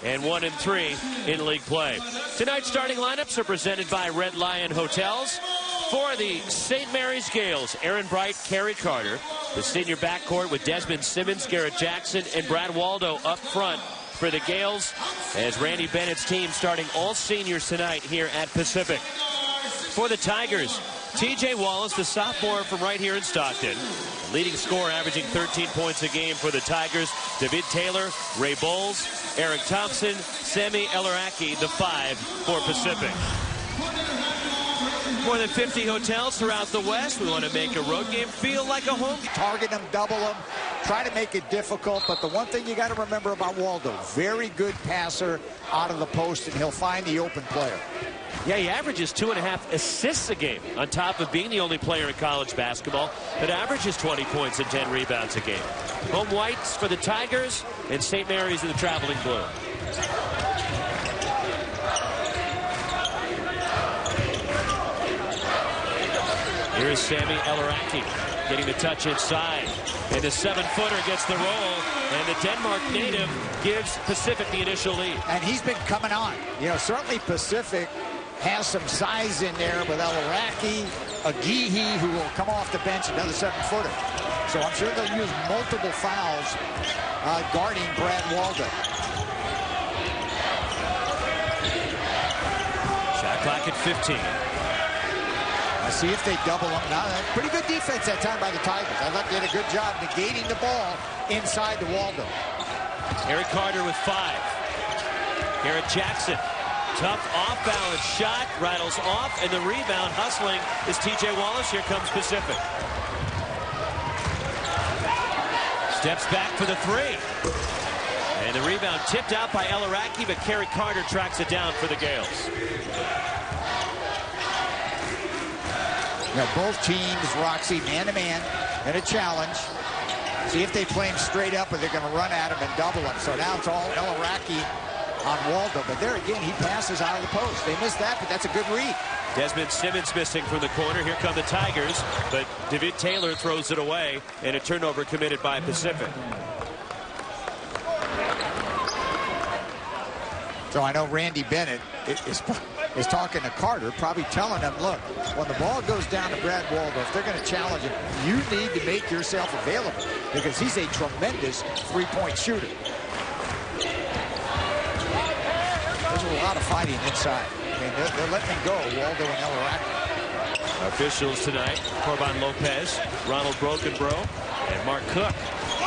and 1-3 in league play. Tonight's starting lineups are presented by Red Lion Hotels. For the St. Mary's Gales, Aaron Bright, Kerry Carter. The senior backcourt with Desmond Simmons, Garrett Jackson, and Brad Waldo up front for the Gales, as Randy Bennett's team starting all seniors tonight here at Pacific. For the Tigers, T.J. Wallace, the sophomore from right here in Stockton. Leading scorer, averaging 13 points a game for the Tigers. David Taylor, Ray Bowles, Eric Thompson, Sami Eleraky, the 5 for Pacific. More than 50 hotels throughout the West. We want to make a road game feel like a home. Target them, double them, try to make it difficult. But the one thing you got to remember about Waldo, very good passer out of the post, and he'll find the open player. Yeah, he averages 2.5 assists a game, on top of being the only player in college basketball that averages 20 points and 10 rebounds a game. Home whites for the Tigers, and St. Mary's in the traveling blue. Here's Sami Eleraky getting the touch inside. And the 7-footer gets the roll. And the Denmark native gives Pacific the initial lead. And he's been coming on. You know, certainly Pacific has some size in there with Eleraky, Agihi, who will come off the bench, another 7-footer. So I'm sure they'll use multiple fouls guarding Brad Waldo. Shot clock at 15. See if they double them. Now, pretty good defense that time by the Tigers. I thought they did a good job negating the ball inside the Waldo. Eric Carter with 5. Garrett Jackson. Tough off-balance shot. Rattles off, and the rebound hustling is T.J. Wallace. Here comes Pacific. Steps back for the 3. And the rebound tipped out by Eleraky, but Kerry Carter tracks it down for the Gales. You know, both teams, Roxy, man-to-man, and a challenge. See if they play him straight up or they're going to run at him and double him. So now it's all Eleraky on Waldo. But there again, he passes out of the post. They missed that, but that's a good read. Desmond Simmons missing from the corner. Here come the Tigers, but David Taylor throws it away, and a turnover committed by Pacific. So I know Randy Bennett is talking to Carter, probably telling him, look, when the ball goes down to Brad Waldo, if they're going to challenge him, you need to make yourself available because he's a tremendous three-point shooter. There's a lot of fighting inside. I mean, they're letting him go, Waldo and Eleraky. Officials tonight, Corban Lopez, Ronald Brokenbro, and Mark Cook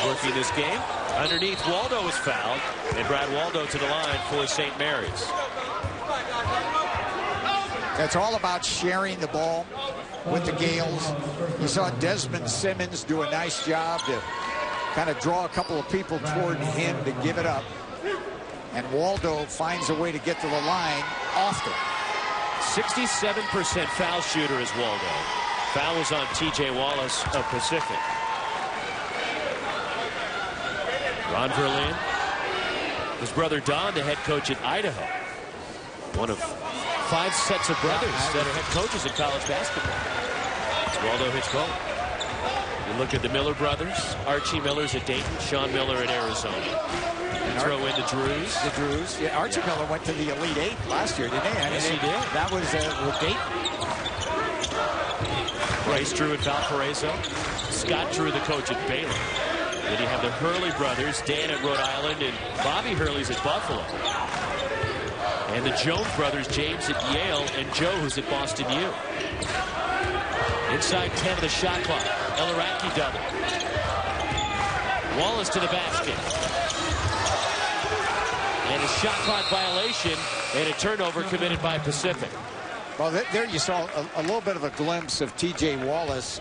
working this game. Underneath, Waldo was fouled, and Brad Waldo to the line for St. Mary's. It's all about sharing the ball with the Gales. You saw Desmond Simmons do a nice job to kind of draw a couple of people toward him to give it up. And Waldo finds a way to get to the line often. 67% foul shooter is Waldo. Foul was on T.J. Wallace of Pacific. Ron Verlin, his brother Don, the head coach at Idaho. One of 5 sets of brothers that are head coaches in college basketball. Waldo hits goal. You look at the Miller brothers. Archie Miller's at Dayton, Sean Miller at Arizona. And throw in the Drews. The Drews. Yeah, Archie Miller went to the Elite 8 last year, didn't he? Yes, he did. That was with Dayton. Bryce Drew at Valparaiso. Scott Drew, the coach at Baylor. Then you have the Hurley brothers, Dan at Rhode Island, and Bobby Hurley's at Buffalo. And the Jones brothers, James at Yale, and Joe, who's at Boston U. Inside 10 of the shot clock. Eleraky double. Wallace to the basket. And a shot clock violation, and a turnover committed by Pacific. Well, there you saw a little bit of a glimpse of T.J. Wallace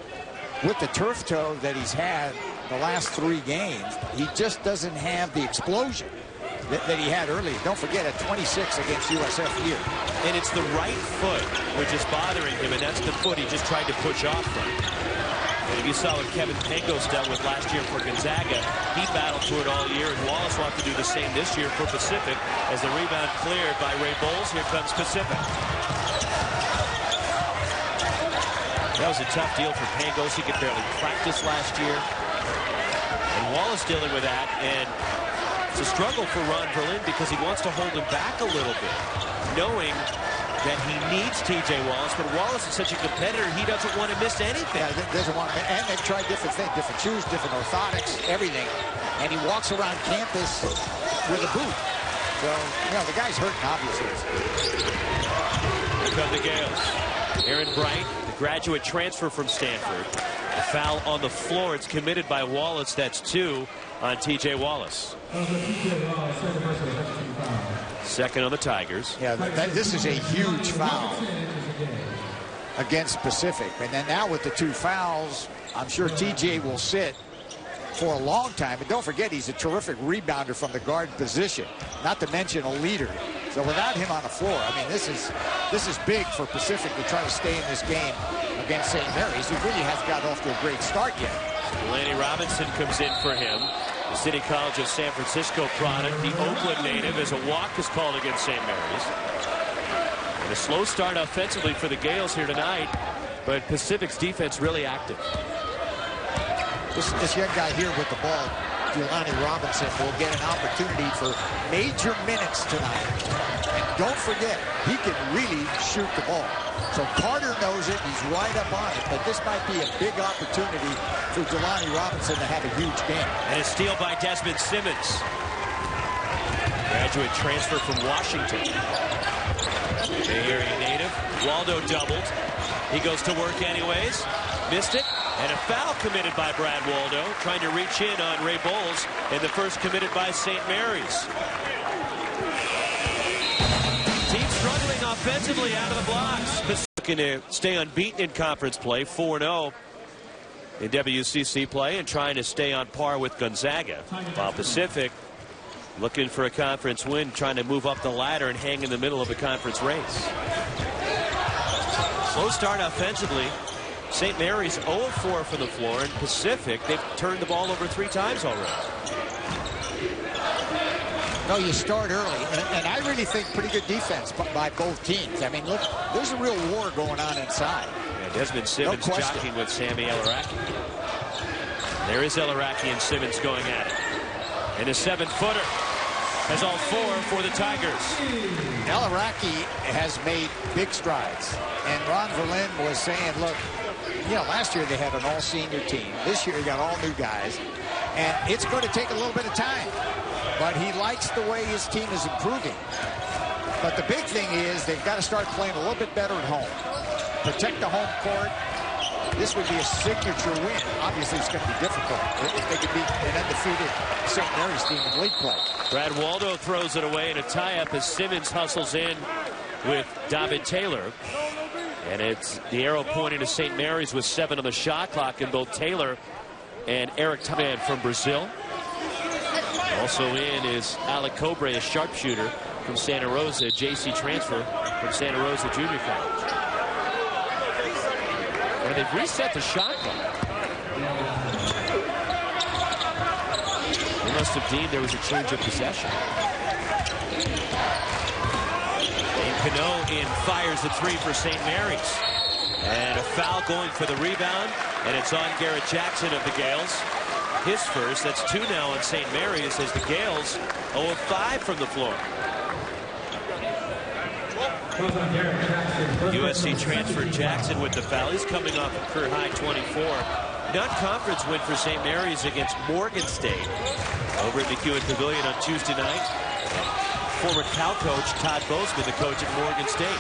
with the turf toe that he's had the last 3 games. He just doesn't have the explosion that he had earlier. Don't forget, at 26 against USF here. And it's the right foot which is bothering him, and that's the foot he just tried to push off from. And if you saw what Kevin Pangos dealt with last year for Gonzaga, he battled through it all year, and Wallace will have to do the same this year for Pacific as the rebound cleared by Ray Bowles. Here comes Pacific. That was a tough deal for Pangos. He could barely practice last year. And Wallace dealing with that, and It's a struggle for Ron Verlin because he wants to hold him back a little bit, knowing that he needs T.J. Wallace, but Wallace is such a competitor, he doesn't want to miss anything. Yeah, doesn't want to, and they've tried different things, different shoes, different orthotics, everything, and he walks around campus with a boot. So, you know, the guy's hurting, obviously. Here come the Gales. Aaron Bright, the graduate transfer from Stanford. A foul on the floor. It's committed by Wallace. That's 2 on T.J. Wallace. Second on the Tigers. Yeah, this is a huge foul against Pacific. And then now with the 2 fouls, I'm sure TJ will sit for a long time. And don't forget, he's a terrific rebounder from the guard position, not to mention a leader. So without him on the floor, I mean, this is big for Pacific to try to stay in this game against St. Mary's, who really hasn't got off to a great start yet. Lanny Robinson comes in for him. The City College of San Francisco product, the Oakland native, as a walk is called against St. Mary's. And a slow start offensively for the Gales here tonight, but Pacific's defense really active. This young guy here with the ball, Lanny Robinson, will get an opportunity for major minutes tonight. And don't forget, he can really shoot the ball. So Carter knows it. He's right up on it. But this might be a big opportunity for Jelani Robinson to have a huge game. And a steal by Desmond Simmons. Graduate transfer from Washington. Bay Area native. Waldo doubled. He goes to work anyways. Missed it. And a foul committed by Brad Waldo, trying to reach in on Ray Bowles, and the first committed by St. Mary's. Team struggling offensively out of the blocks. Looking to stay unbeaten in conference play, 4-0 in WCC play, and trying to stay on par with Gonzaga. While Pacific looking for a conference win, trying to move up the ladder and hang in the middle of the conference race. Slow start offensively. St. Mary's 0-4 from the floor, and Pacific, they've turned the ball over 3 times already. No, you start early, and I really think pretty good defense by both teams. I mean, look, there's a real war going on inside. Yeah, Desmond Simmons jockeying with Sami Eleraky. There is Eleraky and Simmons going at it. And a 7-footer has all 4 for the Tigers. Eleraky has made big strides, and Ron Verlin was saying, look, you know, last year they had an all-senior team. This year they got all new guys. And it's going to take a little bit of time. But he likes the way his team is improving. But the big thing is they've got to start playing a little bit better at home. Protect the home court. This would be a signature win. Obviously, it's going to be difficult if they could beat an undefeated St. Mary's team in league play. Brad Waldo throws it away in a tie-up as Simmons hustles in with David Taylor. And it's the arrow pointing to St. Mary's with 7 on the shot clock, and both Taylor and Eric Taman from Brazil. Also in is Alec Cobre, a sharpshooter from Santa Rosa, JC transfer from Santa Rosa Junior College. And they've reset the shot clock. They must have deemed there was a change of possession. Cano in fires the 3 for St. Mary's. And a foul going for the rebound, and it's on Garrett Jackson of the Gales. His first. That's 2 now on St. Mary's as the Gales 0 of 5 from the floor. USC transfer Jackson with the foul. He's coming off a career high 24. Non-conference win for St. Mary's against Morgan State over at McEwen Pavilion on Tuesday night. Former Cal coach Todd Bozeman, the coach at Morgan State.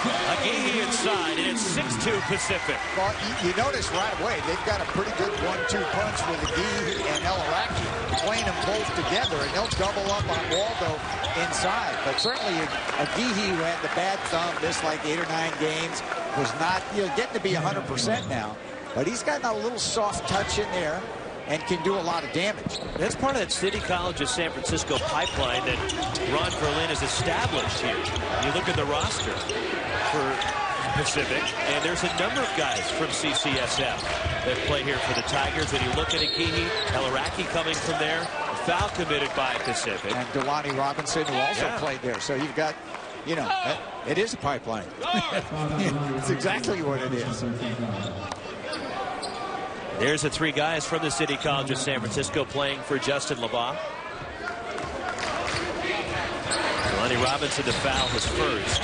Aguihi inside, and it's 6-2 Pacific. Well, you notice right away they've got a pretty good 1-2 punch with Aguihi and Eleraky, playing them both together, and they'll double up on Waldo inside. But certainly Aguihi, who had the bad thumb, missed like 8 or 9 games, was not, getting to be 100% now. But he's got a little soft touch in there and can do a lot of damage. That's part of that City College of San Francisco pipeline that Ron Verlin has established here. You look at the roster for Pacific, and there's a number of guys from CCSF that play here for the Tigers. When you look at Aguihi, Eleraky coming from there, a foul committed by Pacific. And Jelani Robinson, who also played there. So you've got, it is a pipeline. It's exactly what it is. There's the 3 guys from the City College of San Francisco playing for Justin LeBlanc. Delaney Robinson to foul his first.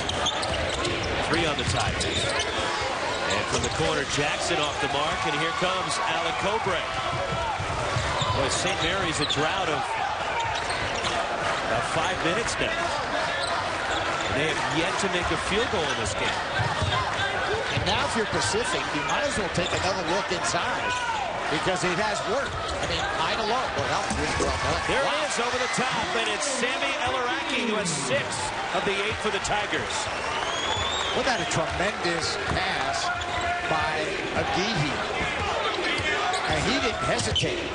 3 on the Tigers. And from the corner, Jackson off the mark, and here comes Eleraky. Boy, St. Mary's a drought of about 5 minutes now. And they have yet to make a field goal in this game. And now if you're Pacific, you might as well take another look inside because it has worked. I mean, Ida Lowe. Well, that was really well done. There it is over the top, and it's Sami Eleraky who has 6 of the 8 for the Tigers. Well, that a tremendous pass by Agihi. And he didn't hesitate.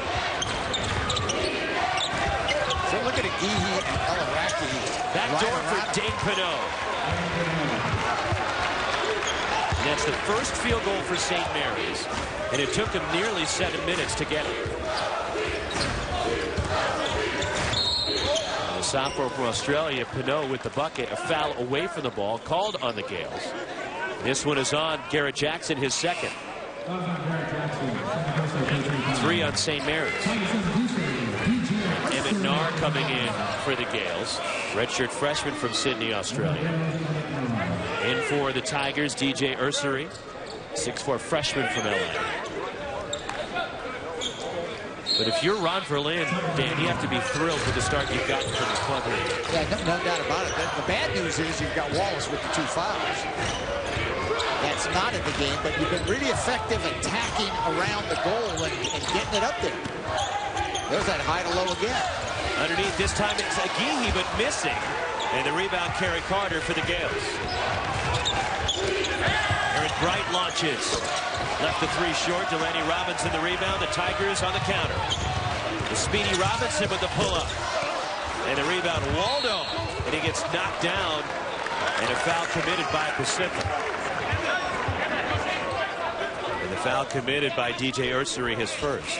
So look at Agihi and Eleraky. Back door for Dane Pinot. That's the first field goal for St. Mary's, and it took them nearly 7 minutes to get it. The sophomore from Australia, Pinot with the bucket, a foul away from the ball, called on the Gales. This one is on Garrett Jackson, his second. 3 on St. Mary's. Emmett Nahr coming in for the Gales. Redshirt freshman from Sydney, Australia. In for the Tigers, DJ Ursery, 6'4" freshman from LA. But if you're Ron Verlin, Dan, you have to be thrilled with the start you've gotten from the club league. Yeah, no doubt about it. The bad news is you've got Wallace with the 2 fouls. That's not in the game, but you've been really effective attacking around the goal and getting it up there. There's that high to low again. Underneath, this time it's Agihi, but missing. And the rebound, Kerry Carter for the Gales. Aaron Bright launches. Left the 3 short. Delaney Robinson the rebound. The Tigers on the counter. The speedy Robinson with the pull-up. And the rebound, Waldo. And he gets knocked down. And a foul committed by Pacific. And the foul committed by DJ Ursery, his first.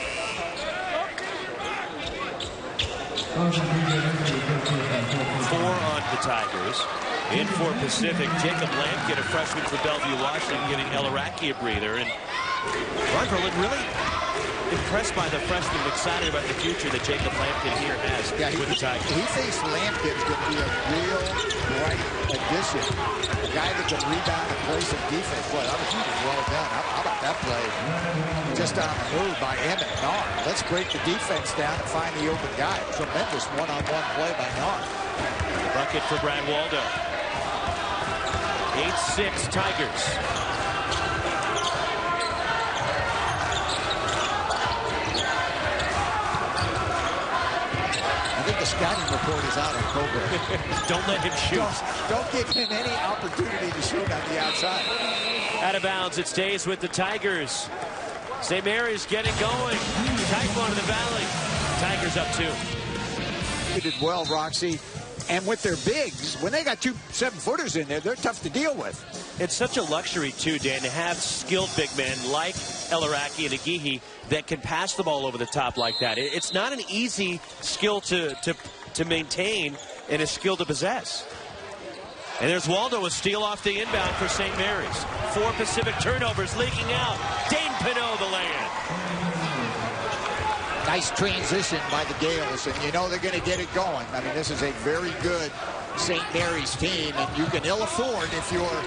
4 on the Tigers. In for Pacific, Jacob Lampkin, a freshman from Bellevue, Washington, giving Eleraky a breather. And Ron Verlin really impressed by the freshman, excited about the future that Jacob Lampkin here has with the Tigers. He thinks Lampkin's going to be a real bright addition. A guy that can rebound and play some defense. Boy, that was well done. How about that play? Just on the move by Emmett Nahr. Let's break the defense down and find the open guy. Tremendous one-on-one play by Nahr. The bucket for Brad Waldo. 8-6 Tigers. I think the scouting report is out on Cobra. Don't let him shoot. Don't give him any opportunity to shoot on the outside. Out of bounds, it stays with the Tigers. St. Mary's getting going. Tight one in the Valley. Tigers up 2. They did well, Roxy. And with their bigs, when they got 2 7-footers in there, they're tough to deal with. It's such a luxury, too, Dan, to have skilled big men like Eleraky and Agihi that can pass the ball over the top like that. It's not an easy skill to maintain and a skill to possess. And there's Waldo, a steal off the inbound for St. Mary's. 4 Pacific turnovers leaking out. Dane Pinot, the land. Nice transition by the Gales, and you know they're going to get it going. I mean, this is a very good St. Mary's team, and you can ill afford, if you're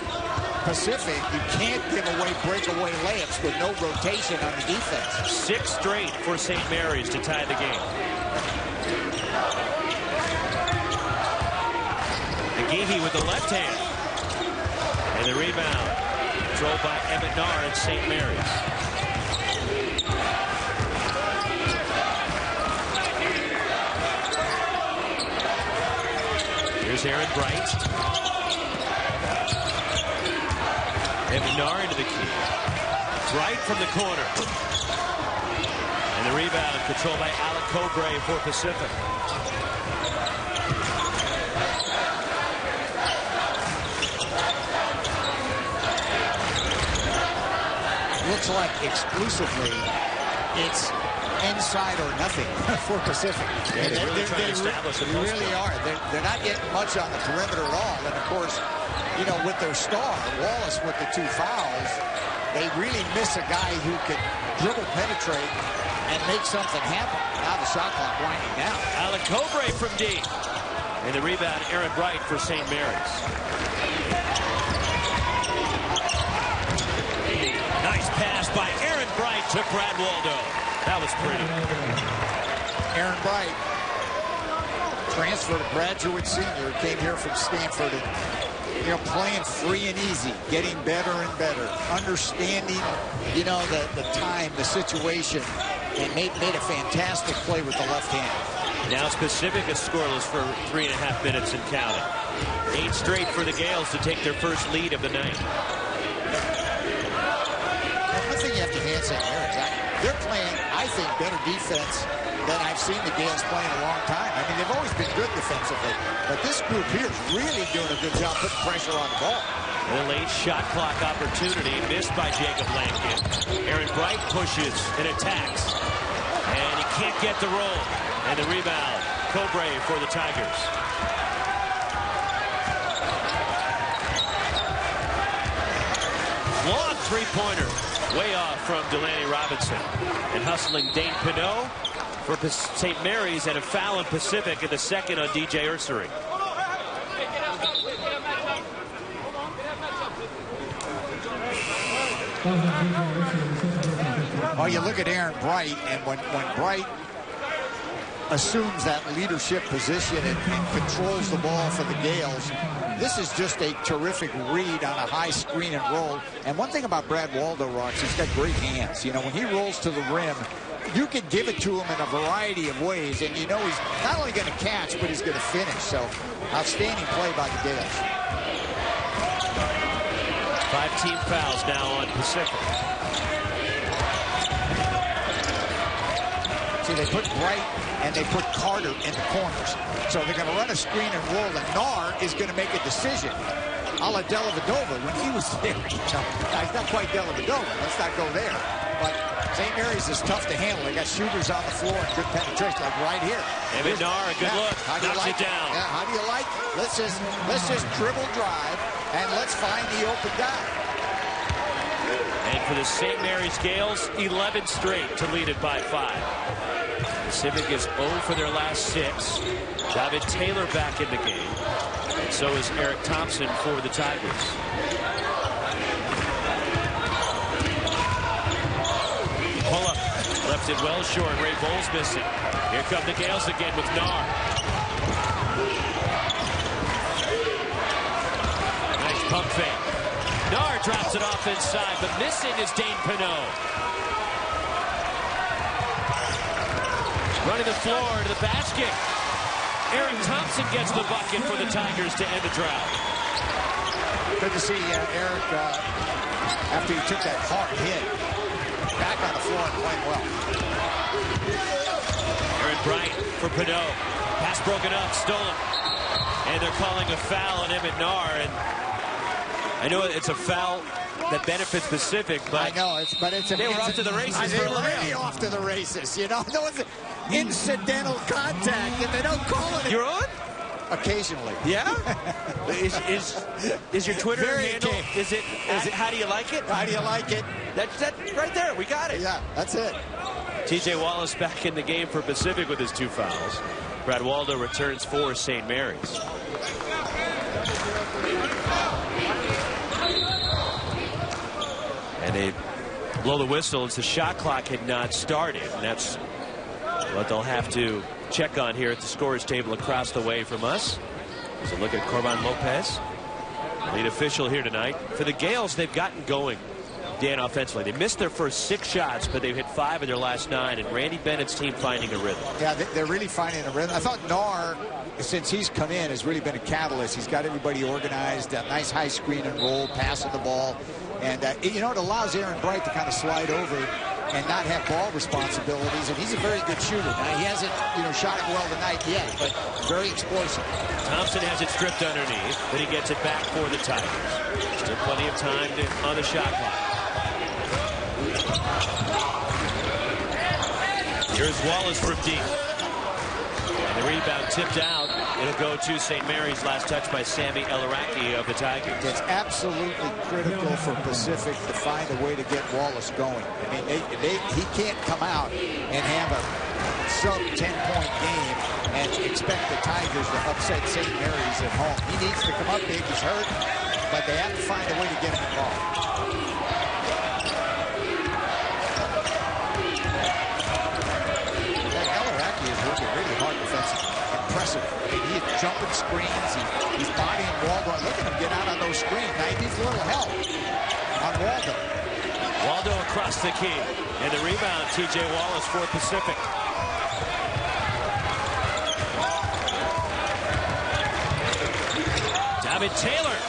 Pacific, you can't give away breakaway layups with no rotation on the defense. 6 straight for St. Mary's to tie the game. Agihi with the left hand. And the rebound. Controlled by Emmett Nahr at St. Mary's. Here's Aaron Bright. Emmett Nahr into the key. Bright from the corner. And the rebound controlled by Eleraky for Pacific. Looks like exclusively it's inside or nothing for Pacific. Yeah, they're really trying to establish a They really are. They're not getting much on the perimeter at all. And, of course, you know, with their star, Wallace with the 2 fouls, they really miss a guy who can dribble, penetrate, and make something happen. Now the shot clock winding down. Eleraky from deep. And the rebound, Aaron Bright for St. Mary's. Nice pass by Aaron Bright to Brad Waldo. That was pretty. Aaron Bright, transferred, graduate senior, came here from Stanford, and, you know, playing free and easy, getting better and better, understanding, you know, the time, the situation, and made a fantastic play with the left hand. Now Pacific is scoreless for 3.5 minutes and counting. 8 straight for the Gales to take their first lead of the night. One thing you have to hand St. Mary's, they're playing, I think, better defense than I've seen the Gales play in a long time. I mean, they've always been good defensively, but this group here is really doing a good job putting pressure on the ball. A late shot clock opportunity missed by Jacob Lankin. Aaron Bright pushes and attacks, and he can't get the roll. And the rebound, Cobre for the Tigers. Long three-pointer, way off from Delaney Robinson. And hustling Dane Pinot for St. Mary's, and a foul in Pacific in the second on DJ Ursery. Oh, you look at Aaron Bright, and when Bright assumes that leadership position and controls the ball for the Gales, this is just a terrific read on a high screen and roll. And one thing about Brad Waldo, Rocks, he's got great hands. You know, when he rolls to the rim, you can give it to him in a variety of ways, and you know he's not only going to catch, but he's going to finish. So, outstanding play by the Gales. 5 team fouls now on Pacific. See, they put Bright and they put Carter in the corners. So they're going to run a screen and roll, and Nar is going to make a decision. A la Della Vedova when he was there. He's not quite Della Vedova. Let's not go there. But St. Mary's is tough to handle. They got shooters on the floor and good penetration, like right here. Emmett Nar, a good look. Knocks it down. Yeah, how do you like it? Let's just dribble drive, and let's find the open guy. And for the St. Mary's Gales, 11 straight to lead it by 5. Pacific is 0 for their last 6. David Taylor back in the game. And so is Eric Thompson for the Tigers. Pull up. Left it well short. Ray Bowles missing. Here come the Gales again with Nar. Nice pump fake. Nar drops it off inside, but missing is Dane Pinot. Running the floor to the basket. Eric Thompson gets the bucket for the Tigers to end the drought. Good to see Eric, after he took that hard hit, back on the floor and playing well. Aaron Bright for Pinot. Pass broken up, stolen. And they're calling a foul on Emmett Nar. And I know it's a foul that benefits Pacific, but I know, they were off to the races. They were really off to the races, you know. There was incidental contact, and they don't call it. You're on? Occasionally. Yeah? is your Twitter handle? Is it how do you like it? How do you like it? That's right there. We got it. Yeah, that's it. TJ Wallace back in the game for Pacific with his 2 fouls. Brad Waldo returns for St. Mary's. And they blow the whistle as the shot clock had not started. And that's what they'll have to check on here at the scorer's table across the way from us. There's a look at Corban Lopez, lead official here tonight. For the Gales, they've gotten going, Dan, offensively. They missed their first 6 shots, but they've hit 5 of their last 9. And Randy Bennett's team finding a rhythm. Yeah, they're really finding a rhythm. I thought Nar, since he's come in, has really been a catalyst. He's got everybody organized, a nice high screen and roll, passing the ball. And, you know, it allows Aaron Bright to kind of slide over and not have ball responsibilities. And he's a very good shooter. Now, he hasn't, you know, shot it well tonight yet, but very explosive. Thompson has it stripped underneath, but he gets it back for the Tigers. Still plenty of time on the shot clock. Here's Wallace from deep. And the rebound tipped out It'll go to St. Mary's. Last touch by Sami Eleraky of the Tigers. It's absolutely critical for Pacific to find a way to get Wallace going. I mean, he can't come out and have a sub-10-point game and expect the Tigers to upset St. Mary's at home. He needs to come up big. He's hurt, but they have to find a way to get him involved. Really hard defensively. Impressive. I mean, he's jumping screens. He's bodying Waldo. Look at him get out on those screens. Now he needs a little help on Waldo. Waldo across the key. And the rebound, T.J. Wallace for Pacific. David Taylor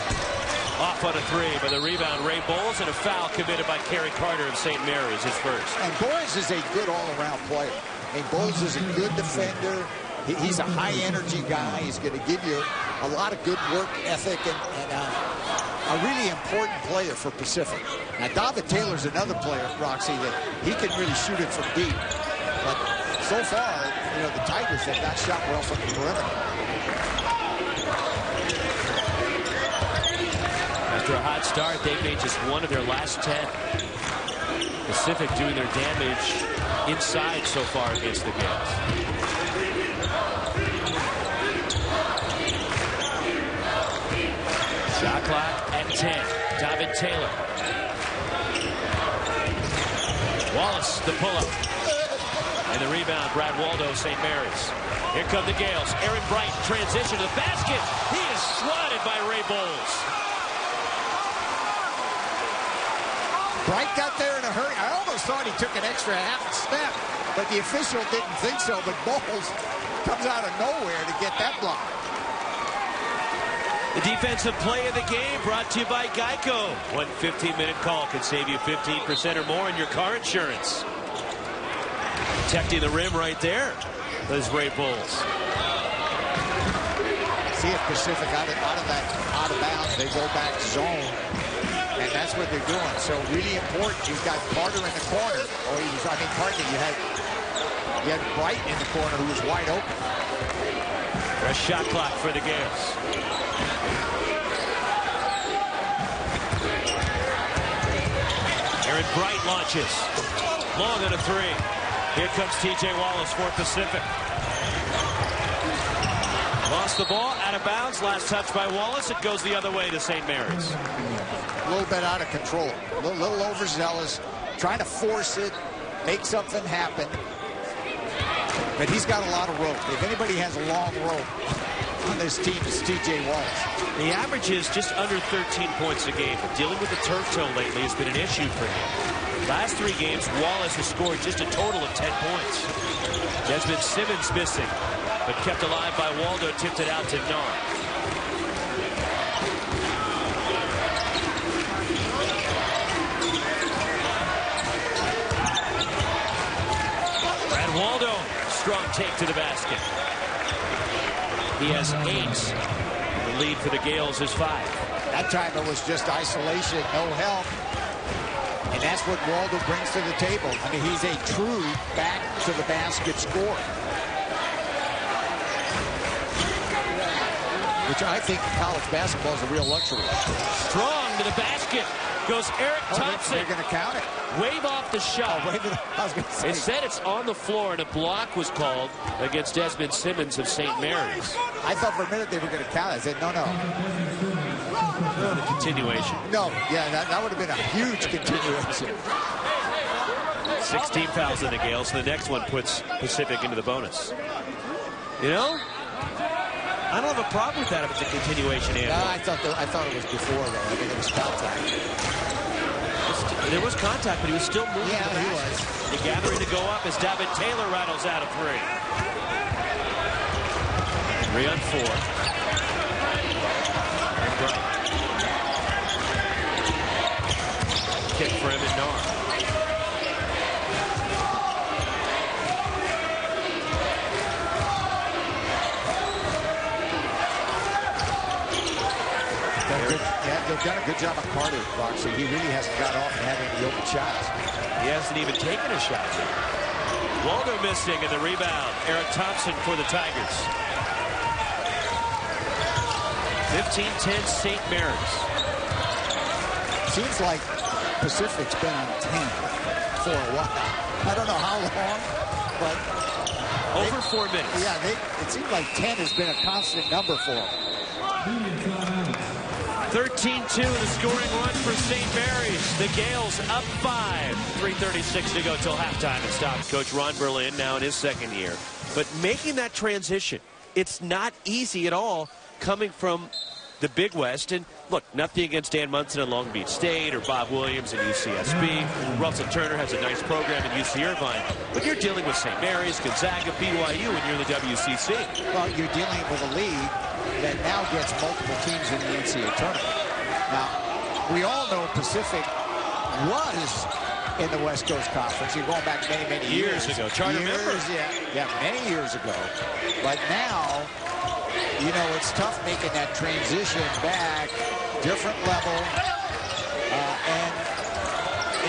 off on a three, but the rebound, Ray Bowles, and a foul committed by Kerry Carter of St. Mary's, his first. And Boyes is a good all-around player. I mean, Bowles is a good defender. He's a high-energy guy. He's going to give you a lot of good work ethic and a really important player for Pacific. Now, David Taylor's another player, Roxy, that he can really shoot it from deep. But so far, you know, the Tigers have not shot well from the perimeter. After a hot start, they've made just one of their last 10. Pacific doing their damage inside so far against the Gales. Shot clock at 10. David Taylor. Wallace, the pull-up. And the rebound, Brad Waldo, St. Mary's. Here come the Gales. Aaron Bright, transition to the basket. He is swatted by Ray Bowles. Bright got there in a hurry. I almost thought he took an extra half step, but the official didn't think so. But Bowles comes out of nowhere to get that block. The defensive play of the game brought to you by Geico. One 15-minute call can save you 15% or more in your car insurance. Protecting the rim right there is Ray Bowles. See if Pacific out of bounds, they go back zone. And that's what they're doing. So really important. You've got Carter in the corner. Carter, you had Bright in the corner who was wide open. A shot clock for the Gales. Aaron Bright launches. Long on a three. Here comes T.J. Wallace for Pacific. Lost the ball, out of bounds. Last touch by Wallace. It goes the other way to St. Mary's. A little bit out of control. A little overzealous. Trying to force it. Make something happen. But he's got a lot of rope. If anybody has a long rope on this team, it's T.J. Wallace. The average is just under 13 points a game. But dealing with the turf toe lately has been an issue for him. Last 3 games, Wallace has scored just a total of 10 points. Desmond Simmons missing, but kept alive by Waldo, tipped it out to Nar. Brad Waldo, strong take to the basket. He has 8. The lead for the Gales is 5. That time it was just isolation, no help. And that's what Waldo brings to the table. I mean, he's a true back-to-the-basket scorer. Which I think in college basketball is a real luxury. Strong to the basket goes Eric Thompson. They're going to count it. Wave off the shot. Oh, wave it. I was going to say. Instead, it's on the floor, and a block was called against Desmond Simmons of St. Mary's. I thought for a minute they were going to count it. I said, no. The continuation. No, yeah, that would have been a huge continuation. 16 fouls in the Gales. So the next one puts Pacific into the bonus. You know, I don't have a problem with that if it's a continuation. No, I thought it was before that. I mean, it was contact. There was contact, but he was still moving. Yeah, he was. The gathering to go up as David Taylor rattles out a 3. 3 on 4. Kick for him and Nar. They've done a good job on Carter, Roxy. He really hasn't got off and having the open shots. He hasn't even taken a shot yet. Waldo missing, and the rebound. Eric Thompson for the Tigers. 15-10 St. Mary's. Seems like Pacific's been on 10 for a while. I don't know how long, but over 4 minutes. Yeah, it seems like 10 has been a constant number for them. 13-2, the scoring run for St. Mary's. The Gales up 5. 3:36 to go till halftime. It stops Coach Ron Berlin now in his second year. But making that transition, it's not easy at all coming from the Big West. And look, nothing against Dan Munson and Long Beach State or Bob Williams and UCSB. Russell Turner has a nice program at UC Irvine. But you're dealing with St. Mary's, Gonzaga, BYU, and you're in the WCC. Well, you're dealing with a league that now gets multiple teams in the NCAA tournament. Now, we all know Pacific was in the West Coast Conference. You're going back many, many years ago. Charter members. Yeah, many years ago. But now, you know, it's tough making that transition back, different level, and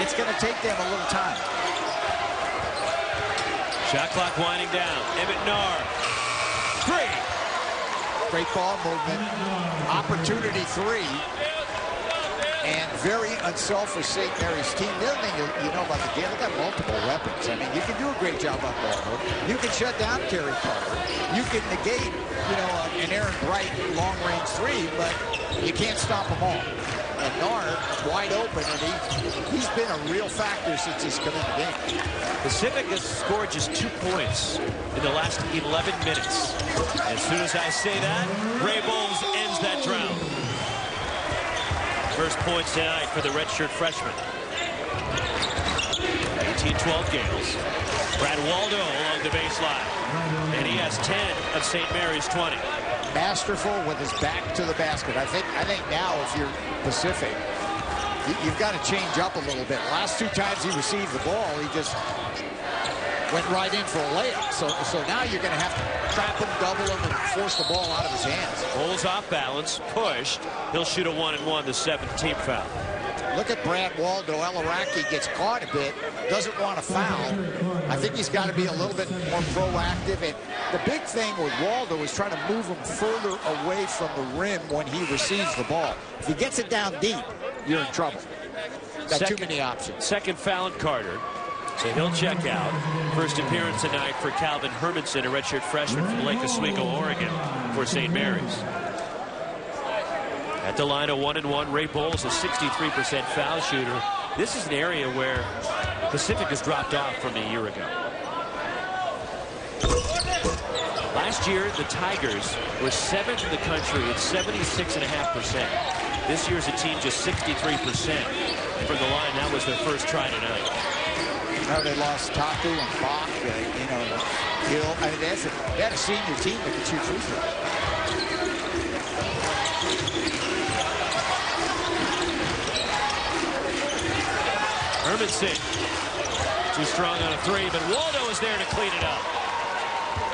it's going to take them a little time. Shot clock winding down. Emmett Narr. 3. Great ball movement. Opportunity 3. And very unselfish St. Mary's team. The other thing you know about the game, they've got multiple weapons. I mean, you can do a great job on ball. You can shut down Kerry Carter. You can negate, you know, an Aaron Bright long-range 3, but you can't stop them all. And Narr wide open, and he's been a real factor since he's come in the game. Pacific has scored just 2 points in the last 11 minutes. As soon as I say that, Ray Bowles ends that drought. First points tonight for the redshirt freshman. 18-12 Gales. Brad Waldo along the baseline. And he has 10 of St. Mary's 20. Masterful with his back to the basket. I think now if you're Pacific, you've got to change up a little bit. Last 2 times he received the ball, he just went right in for a layup. So now you're going to have to trap him, double him, and force the ball out of his hands. Bowles off balance, pushed. He'll shoot a 1-and-1, the 7th team foul. Look at Brad Waldo. Eleraky gets caught a bit, doesn't want to foul. I think he's got to be a little bit more proactive. And the big thing with Waldo is trying to move him further away from the rim when he receives the ball. If he gets it down deep, you're in trouble. Got too many options. Second foul on Carter. So he'll check out. First appearance tonight for Calvin Hermanson, a redshirt freshman from Lake Oswego, Oregon, for St. Mary's. At the line, a 1-and-1. Ray Bowles, a 63% foul shooter. This is an area where Pacific has dropped off from a year ago. Last year, the Tigers were 7th in the country at 76.5%. This year's a team just 63% from the line. That was their first try tonight. Now they lost Taku and Bach, you know, Hill. I mean, they had a senior team that could shoot free throws. Hermanson, too strong on a 3, but Waldo is there to clean it up.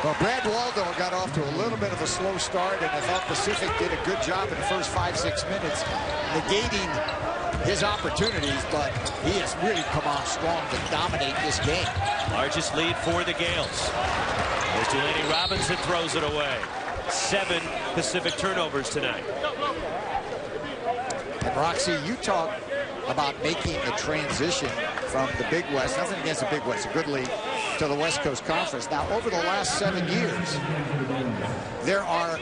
Well, Brad Waldo got off to a little bit of a slow start, and I thought Pacific did a good job in the first 5-6 minutes negating his opportunities, but he has really come on strong to dominate this game. Largest lead for the Gales. As Delaney Robinson throws it away. 7 Pacific turnovers tonight. And Roxy, you talk about making the transition from the Big West, nothing against the Big West, a good league, to the West Coast Conference. Now, over the last 7 years, there are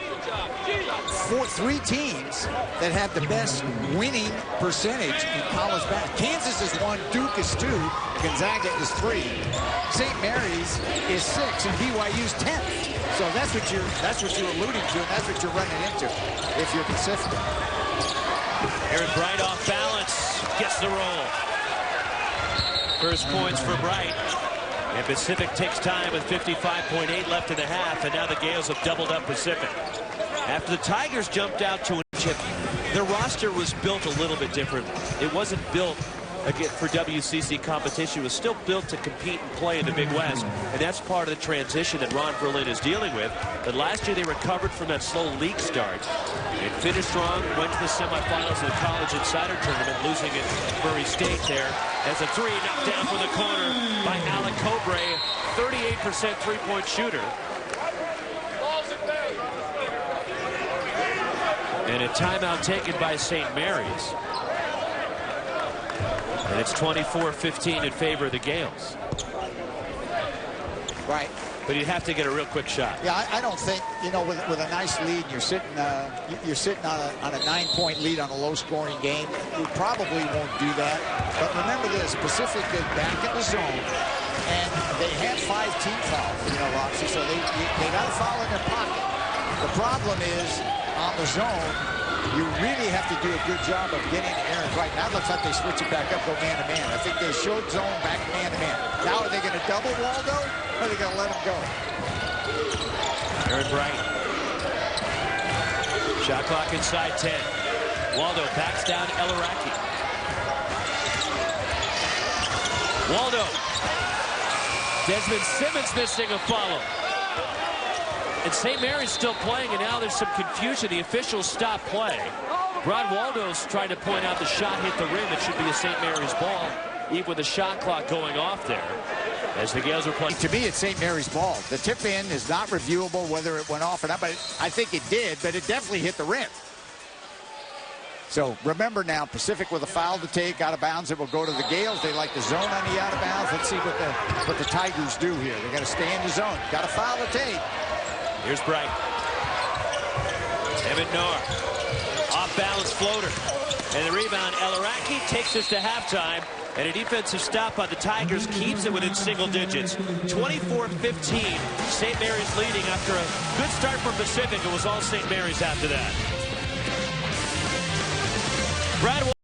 3 teams that have the best winning percentage in college basketball. Kansas is 1, Duke is 2, Gonzaga is 3, St. Mary's is 6, and BYU's 10th. So that's what you're alluding to, and that's what you're running into if you're Pacific. Aaron Bright off balance, gets the roll. First points for Bright. And Pacific takes time with 55.8 left in the half, and now the Gales have doubled up Pacific. After the Tigers jumped out to a chip, their roster was built a little bit differently. It wasn't built again for WCC competition. It was still built to compete and play in the Big West, and that's part of the transition that Ron Berlin is dealing with. But last year they recovered from that slow league start and finished strong, went to the semifinals of the College Insider Tournament, losing at Murray State there. As a 3 knocked down from the corner by Alec Cobre, 38% three-point shooter. And a timeout taken by St. Mary's. And it's 24-15 in favor of the Gales. Right. But you'd have to get a real quick shot. Yeah, I don't think, you know, with a nice lead, you're sitting on a 9-point lead on a low-scoring game. You probably won't do that. But remember this, Pacific is back in the zone, and they have 5 team fouls, you know, Roxy, so they got a foul in their pocket. The problem is, on the zone, you really have to do a good job of getting Aaron Bright. Now it looks like they switch it back up, go man-to-man. I think they showed zone back man-to-man. Now are they going to double Waldo, or are they going to let him go? Aaron Bright. Shot clock inside 10. Waldo backs down Eleraky. Waldo. Desmond Simmons missing a follow. And St. Mary's still playing, and now there's some confusion. The officials stop play. Ron Waldo's trying to point out the shot hit the rim. It should be a St. Mary's ball, even with the shot clock going off there. As the Gales are playing. To me, it's St. Mary's ball. The tip in is not reviewable whether it went off or not, but I think it did, but it definitely hit the rim. So remember now, Pacific with a foul to take, out of bounds. It will go to the Gales. They like the zone on the out of bounds. Let's see what the Tigers do here. They got to stay in the zone. Got a foul to take. Here's Bright. Evan Noor. Off-balance floater. And the rebound, Eleraky takes us to halftime. And a defensive stop by the Tigers keeps it within single digits. 24-15. St. Mary's leading after a good start from Pacific. It was all St. Mary's after that. Brad